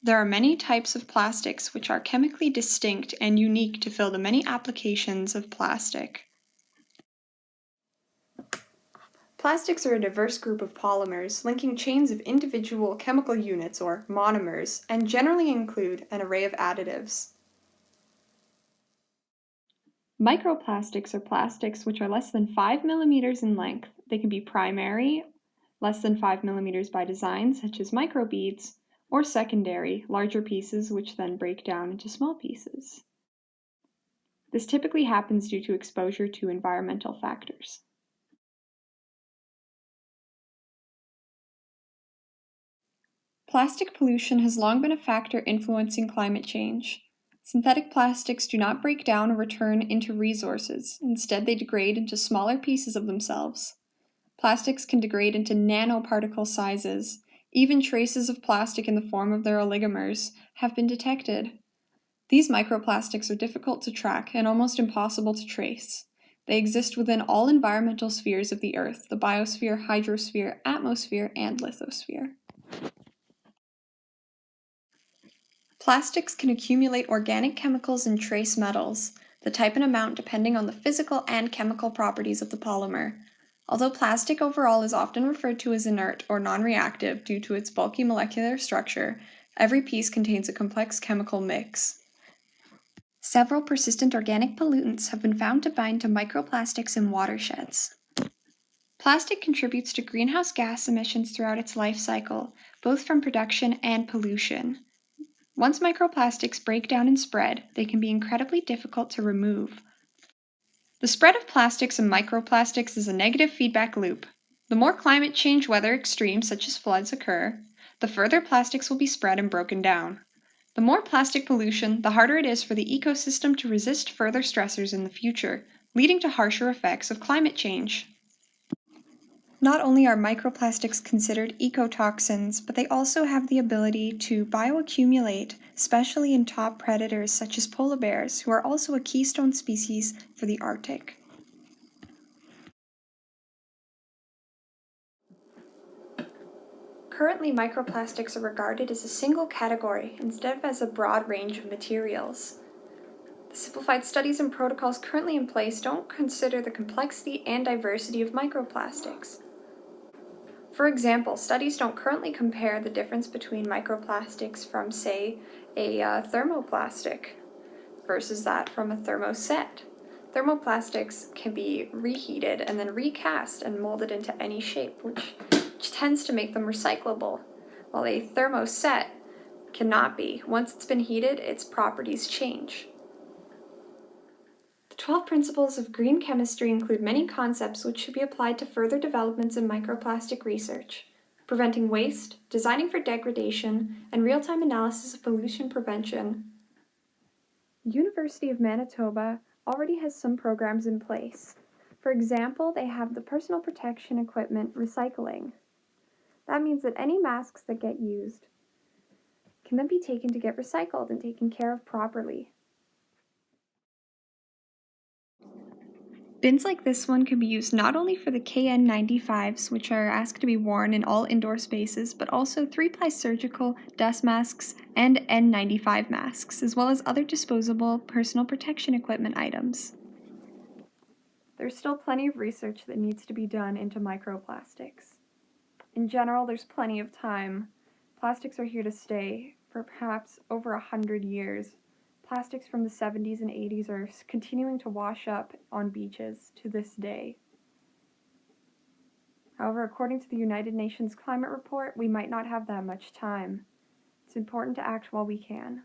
There are many types of plastics which are chemically distinct and unique to fill the many applications of plastic. Plastics are a diverse group of polymers linking chains of individual chemical units or monomers and generally include an array of additives. Microplastics are plastics which are less than 5 millimeters in length. They can be primary, less than 5 millimeters by design, such as microbeads, or secondary, larger pieces which then break down into small pieces. This typically happens due to exposure to environmental factors. Plastic pollution has long been a factor influencing climate change. Synthetic plastics do not break down or return into resources. Instead, they degrade into smaller pieces of themselves. Plastics can degrade into nanoparticle sizes. Even traces of plastic in the form of their oligomers have been detected. These microplastics are difficult to track and almost impossible to trace. They exist within all environmental spheres of the Earth: the biosphere, hydrosphere, atmosphere, and lithosphere. Plastics can accumulate organic chemicals and trace metals, the type and amount depending on the physical and chemical properties of the polymer. Although plastic overall is often referred to as inert or non-reactive due to its bulky molecular structure, every piece contains a complex chemical mix. Several persistent organic pollutants have been found to bind to microplastics in watersheds. Plastic contributes to greenhouse gas emissions throughout its life cycle, both from production and pollution. Once microplastics break down and spread, they can be incredibly difficult to remove. The spread of plastics and microplastics is a negative feedback loop. The more climate change weather extremes such as floods occur, the further plastics will be spread and broken down. The more plastic pollution, the harder it is for the ecosystem to resist further stressors in the future, leading to harsher effects of climate change. Not only are microplastics considered ecotoxins, but they also have the ability to bioaccumulate, especially in top predators such as polar bears, who are also a keystone species for the Arctic. Currently, microplastics are regarded as a single category instead of as a broad range of materials. The simplified studies and protocols currently in place don't consider the complexity and diversity of microplastics. For example, studies don't currently compare the difference between microplastics from, say, a thermoplastic versus that from a thermoset. Thermoplastics can be reheated and then recast and molded into any shape, which tends to make them recyclable, while a thermoset cannot be. Once it's been heated, its properties change. The 12 principles of green chemistry include many concepts which should be applied to further developments in microplastic research, preventing waste, designing for degradation, and real-time analysis of pollution prevention. The University of Manitoba already has some programs in place. For example, they have the personal protection equipment recycling. That means that any masks that get used can then be taken to get recycled and taken care of properly. Bins like this one can be used not only for the KN95s, which are asked to be worn in all indoor spaces, but also 3-ply surgical, dust masks, and N95 masks, as well as other disposable personal protection equipment items. There's still plenty of research that needs to be done into microplastics. In general, there's plenty of time. Plastics are here to stay for perhaps over 100 years. Plastics from the 70s and 80s are continuing to wash up on beaches to this day. However, according to the United Nations Climate Report, we might not have that much time. It's important to act while we can.